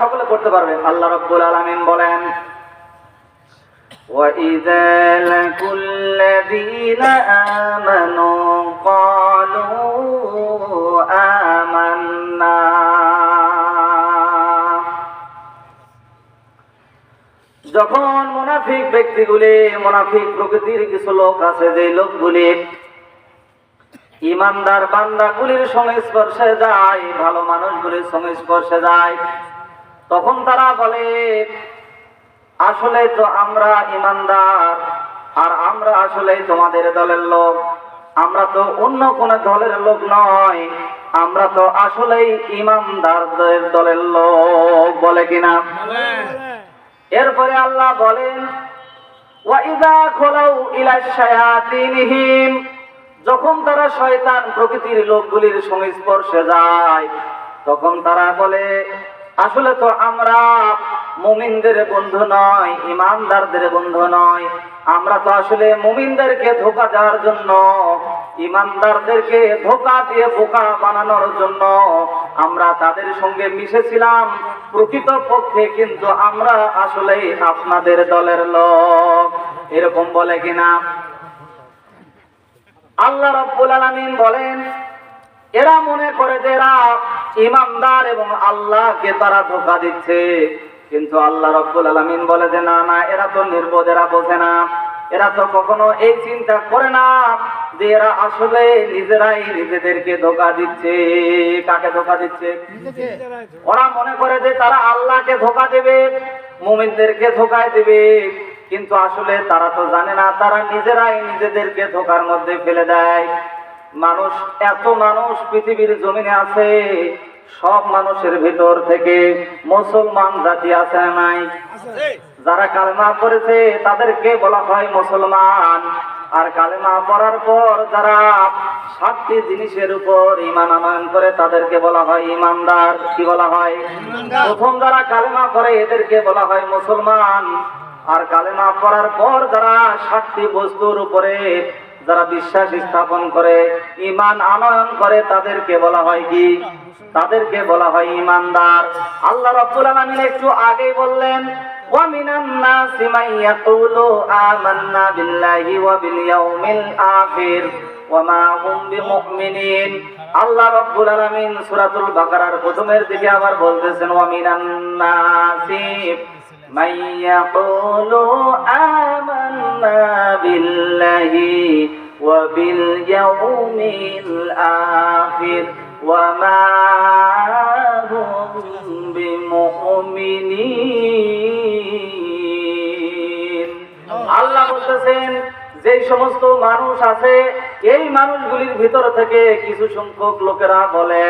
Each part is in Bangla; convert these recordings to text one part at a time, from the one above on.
সকলে পড়তে পারবেন। আল্লাহ রাব্বুল আলামিন বলেন, وَإِذَا لَقُوا الَّذِينَ آمَنُوا قَالُوا آمَنَّا। যখন মুনাফিক ব্যক্তিগুলি, মুনাফিক প্রকৃতির কিছু লোক আছে, যে লোকগুলি ইমানদার বান্দাগুলির সংস্পর্শে যায়, ভালো মানুষগুলির সংস্পর্শে যায়, তখন তারা বলে, আসলে তো আমরা ইমানদার, আর আমরা আসলে তোমাদের দলের লোক, আমরা তো অন্য কোন দলের লোক নয়, আমরা তো আসলেই ইমানদারদের দলের লোক। বলে কিনা? এরপরে আল্লাহ বলেন, ওয়াইদা খোলাউ ইলা শায়াতিনহিম, যখন তারা শয়তান প্রকৃতির লোকগুলির সংস্পর্শে যায়, তখন তারা বলে, আসলে তো আমরা মুমিনদের বন্ধু নয়, ইমানদারদের বন্ধু নয়, আমরা তো আসলে মুমিনদেরকে ধোঁকা দেওয়ার জন্য, ইমানদারদেরকে ধোঁকা দিয়ে বোকা বানানোর জন্য আমরা তাদের সঙ্গে মিশেছিলাম, প্রকৃত পক্ষে কিন্তু আমরা আসলে আপনাদের দলের লোক। এরকম বলে কিনা? আল্লাহ রাব্বুল আলামিন বলেন, এরা মনে করে যে এরা ইমানদার এবং আল্লাহকে তারা ধোঁকা দিচ্ছে, কিন্তু আল্লাহ রাব্বুল আলামিন বলে যে না না, এরা তো নির্বোধ, এরা বোঝে না, এরা তো কখনো এই চিন্তা করে না যে এরা আসলে নিজেরাই নিজেদেরকে ধোঁকা দিচ্ছে। কাকে ধোঁকা দিচ্ছে? ওরা মনে করে যে তারা আল্লাহকে ধোঁকা দেবে, মুমিনদেরকে ধোঁকায় দেবে, কিন্তু আসলে তারা তো জানে না, তারা নিজেরাই নিজেদেরকে ধোঁকার মধ্যে ফেলে দেয়। মানুষ, এত মানুষ পৃথিবীর জমিনে আছে, সব মানুষের ভিতর থেকে মুসলমান জাতি আছে না নাই? যারা কালেমা পড়েছে তাদেরকে বলা হয় মুসলমান, আর কালেমা পড়ার পর যারা 7টি জিনিসের উপর ঈমান আনয়ন করে তাদেরকে বলা হয় ঈমানদার। কি বলা হয়? প্রথম যারা কালেমা পড়ে এদেরকে বলা হয় মুসলমান, আর কালেমা পড়ার পর যারা 7টি বস্তুর উপরে যারা বিশ্বাস স্থাপন করে, ঈমান আনয়ন করে, তাদেরকে বলা হয় কি? তাদেরকে বলা হয় ঈমানদার। আল্লাহ রাব্বুল আলামিন একটু আগেই বললেন, ওয়া মিনান নাসি মান ইয়াকুলু আমান্না বিল্লাহি ওয়া বিল ইয়াউমিল আখির ওয়া মা হুম বিমুমিনিন। আল্লাহ রাব্বুল আলামিন সূরাতুল বাকারার প্রথমের দিকে আবার বলতেছেন, ওয়া মিনান নাসি মান ইয়াকুলু আমান্না বিল্লাহি ওয়া বিল ইয়াউমিল আখির ওয়া মা হুম বিমুমিনিন। আল্লাহ বলতেছেন, যে সমস্ত মানুষ আছে, এই মানুষগুলির ভিতর থেকে কিছু সংখ্যক লোকেরা বলে,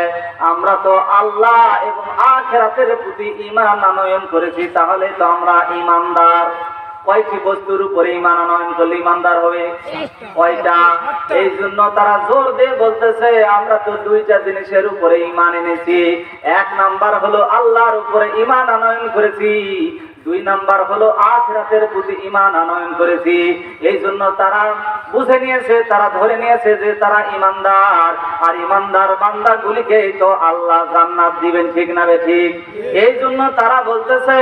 আমরা তো আল্লাহ এবং আখিরাতের প্রতি ঈমান আনয়ন করেছি, তাহলে তো আমরা ঈমানদার। কয়টি বস্তুর উপরে ঈমান আনয়ন করলে ঈমানদার হবে? কয়টা? এই জন্য তারা জোর দিয়ে বলতেছে, আমরা তো 2টা জিনিসের উপরে ঈমান এনেছি। 1 নাম্বার হলো আল্লাহর উপরে ঈমান আনয়ন করেছি, 2 নাম্বার হলো আখিরাতের প্রতি ঈমান আনয়ন করেছি। এই জন্য তারা বুঝে নিয়েছে, তারা ধরে নিয়েছে যে তারা ঈমানদার, আর ঈমানদার বান্দাগুলিকে তো আল্লাহ জান্নাত দিবেন। ঠিক না ঠিক? এই জন্য তারা বলতেছে,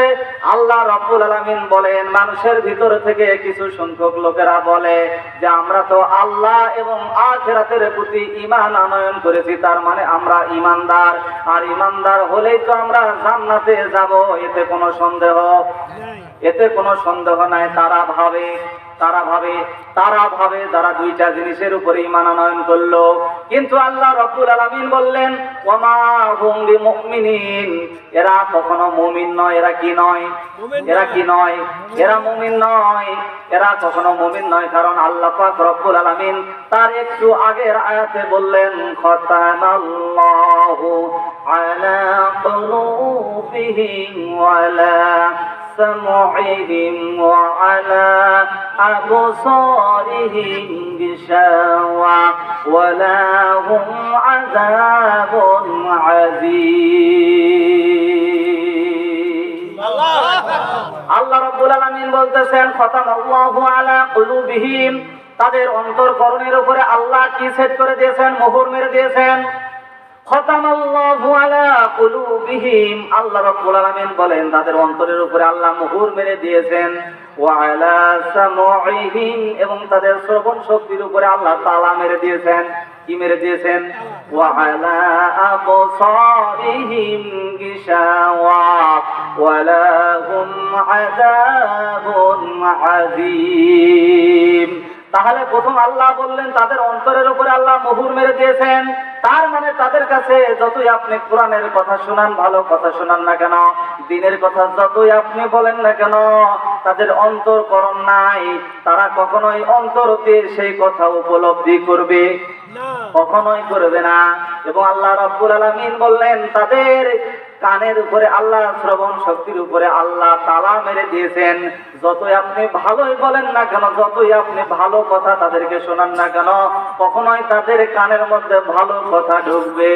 আল্লাহ রাব্বুল আলামিন বলেন, মানুষের ভিতর থেকে কিছু সংখ্যক লোকেরা বলে যে আমরা তো আল্লাহ এবং আখিরাতের প্রতি ঈমান আনয়ন করেছি, তার মানে আমরা ঈমানদার, আর ঈমানদার হলেই তো আমরা জান্নাতে যাব। এতে কোনো সন্দেহ, এতে কোনো সন্দেহ নাই। তারা ভাবে যারা 2টা জিনিসের উপরে ঈমান আনয়ন করলো, কিন্তু আল্লাহ রাব্বুল আলামিন বললেন, ওয়া মা হুম বিমুমিনিন, এরা কখনো মুমিন নয়। এরা কি নয়? এরা কি নয়? এরা মুমিন নয়, এরা কখনো মুমিন নয়। কারণ আল্লাহ পাক রব্বুল আলামিন তার একটু আগের আয়াতে বললেন, খাতামাল্লাহু আলা কুলুবিহিম ওয়া লা সামউহিম ওয়া আলা আবসারিহিম গিশাওয়া ওয়া লাহুম আযাবুন আযীম। আল্লাহ রাব্বুল আলামিন বলতেছেন, খাতামাল্লাহু আলা কুলুবিহিম, তাদের অন্তরকরণের উপরে আল্লাহ কি সেট করে দিয়েছেন? মোহর মেরে দিয়েছেন। খতামাল্লাহু আলা কুলুবিহিম, আল্লাহ রাব্বুল আলামিন বলেন তাদের অন্তরের উপরে আল্লাহ মোহর মেরে দিয়েছেন। ওয়া আলা সামউইহিম, এবং তাদের শ্রবণ শক্তির উপরে আল্লাহ তালা মেরে দিয়েছেন। কি মেরে দিয়েছেন? ওয়া আলা আবসারিহিম গিশাওয়া ওয়া লাহুম আযাবুন আযীম। তাহলে প্রথম আল্লাহ বললেন তাদের অন্তরের উপরে আল্লাহ মোহর মেরে দিয়েছেন। তার মানে তাদের কাছে যতই আপনি কোরআনের কথা শোনান, ভালো কথা শোনান না কেন, দ্বীনের কথা যতই আপনি বলেন না কেন, তাদের অন্তরকরণ নাই। তারা কখনোই অন্তর দিয়ে সেই কথা উপলব্ধি করবে কখনোই করবে না। এবং আল্লাহ রাব্বুল আলামিন বললেন তাদের কানের উপরে আল্লাহ, শ্রবণ শক্তির উপরে আল্লাহ তালা মেরে দিয়েছেন। যতই আপনি ভালোই বলেন না কেন, যতই আপনি ভালো কথা তাদেরকে শোনান না কেন, কখনোই তাদের কানের মধ্যে ভালো কথা ঢুকবে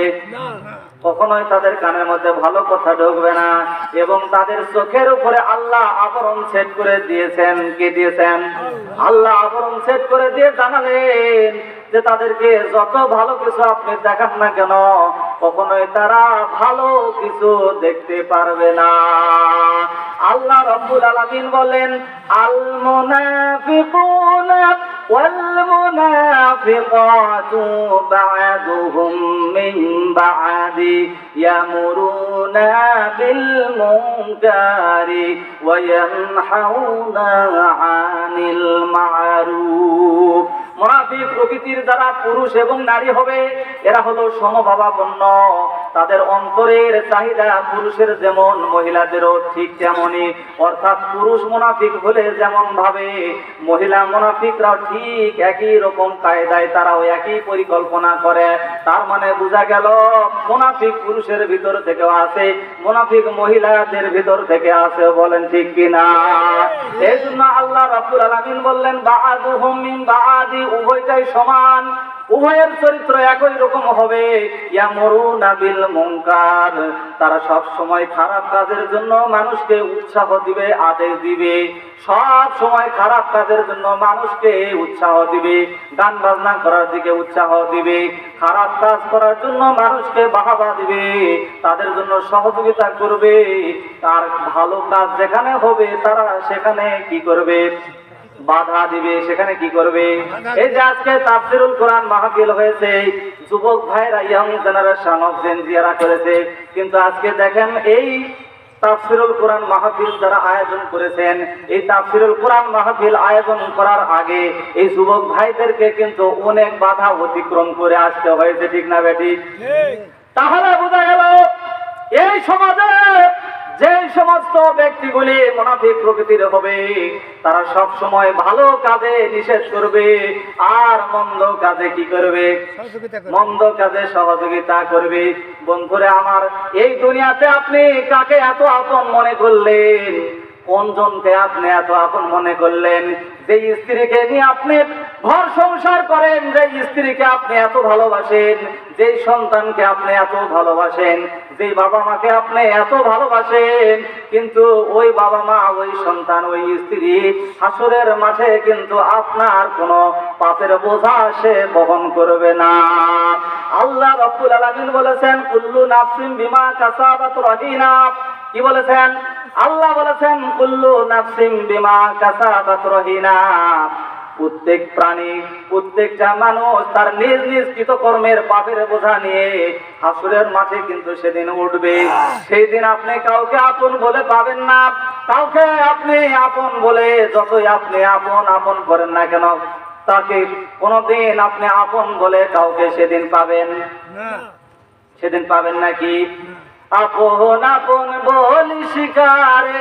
কখনোই তাদের কানের মধ্যে ভালো কথা ঢুকবে না। এবং তাদের চোখের উপরে আল্লাহ আবরণ সেট করে দিয়েছেন। কে দিয়েছেন? আল্লাহ আবরণ সেট করে দিয়ে জানালেন যে তাদেরকে যত ভালো কিছু আপনি দেখান না কেন, কখনোই তারা ভালো কিছু দেখতে পারবে না। আল্লাহ রাব্বুল আলামিন বলেন, আল মুনাফিকুনা ওয়াল মুনাফিকাতু বা'দুহুম মিন বা'দি ইয়ামুরুনা বিল মুনকারি ওয়া ইয়ানহাউনা আনিল মা'রুফ। মুনাফিক প্রকৃতির যারা পুরুষ এবং নারী হবে, এরা হলো সমভাবাপন্ন। তাদের অন্তরের চাহিদা পুরুষের যেমন, মহিলাদেরও ঠিক তেমনই। অর্থাৎ পুরুষ মুনাফিক হলে যেমন ভাবে, মহিলা মুনাফিকরাও ঠিক একই রকম কায়দায় তারাও একই পরিকল্পনা করে। তার মানে বোঝা গেল মুনাফিক পুরুষের ভিতর থেকেও আছে, মুনাফিক মহিলাদের ভিতর থেকে আছে। বলেন ঠিক কিনা? এই জন্য আল্লাহ রাব্বুল আলামিন বললেন বা'দুহুম মিন বা'দি, উভয়টাই সমান, উভয়ের চরিত্র একই রকম হবে। ইয়ামুরুনা বিল মুনকার, তারা সব সময় খারাপ কাজের জন্য মানুষকে উৎসাহ দিবে, আদেশ দিবে। সব সময় খারাপ কাজের জন্য মানুষকে উৎসাহ দিবে, গান বাজনা করার দিকে উৎসাহ দিবে, খারাপ কাজ করার জন্য মানুষকে বাহাবা দিবে, তাদের জন্য সহযোগিতা করবে। আর ভালো কাজ যেখানে হবে তারা সেখানে কি করবে? বাধা দিবে। সেখানে কি করবে? এই যে আজকে তাফসীরুল কোরআন মাহফিল হয়েছে, যুবক ভাইরা, ইয়ং জেনারেশন অফ জেন জিয়ারা করেছে, কিন্তু আজকে দেখেন এই তাফসীরুল কোরআন মাহফিল যারা আয়োজন করেছেন, এই তাফসীরুল কোরআন মাহফিল আয়োজন করার আগে এই যুবক ভাইদেরকে কিন্তু অনেক বাধা অতিক্রম করে আসতে হয়েছে। ঠিক না বেটি? তাহলে বোঝা গেল এই সমাজে যে সমস্ত ব্যক্তিগুলি মুনাফিক প্রকৃতির হবে, তারা সব সময় ভালো কাজে নিষেধ করবে, আর মন্দ কাজে কি করবে? মন্দ কাজে সহযোগিতা করবে। বন্ধুরা আমার, এই দুনিয়াতে আপনি কাকে এত আপন মনে করলেন? কোনজনকে আপনি এত আপন মনে করলেন? যে স্ত্রীকে নিয়ে আপনি ঘর সংসার করেন, যে স্ত্রীকে আপনি এত ভালোবাসেন, যে সন্তানকে আপনি এত ভালোবাসেন, যে বাবা মাকে আপনি এত ভালোবাসেন, কিন্তু ওই বাবা মা, ওই সন্তান, ওই স্ত্রী হাসরের মাঠে কিন্তু আপনার কোনো পাপের বোঝা সে বহন করবে না। আল্লাহ রাব্বুল আলামিন বলেছেন, কুল্লু নাফসিন বিমা কাসাবাত রাহিনা। কি বলেছেন? আল্লাহ বলেছেন, কুল্লু নাফসিন বিমা কাসাবাত রাহিনা। প্রত্যেক প্রাণী, প্রত্যেকটা মানুষ তার নিজ নিজ কৃতকর্মের পাপের বোঝা নিয়ে হাসরের মাঠে কিন্তু সেদিন উঠবে। সেই দিন আপনি কাউকে আপন বলে পাবেন না। কাউকে আপনি আপন বলে যতই আপনি আপন আপন করেন না কেন, তাকে কোনদিন আপনি আপন বলে কাউকে সেদিন পাবেন না। সেদিন পাবেন নাকি? আপন আপন বলি শিকারে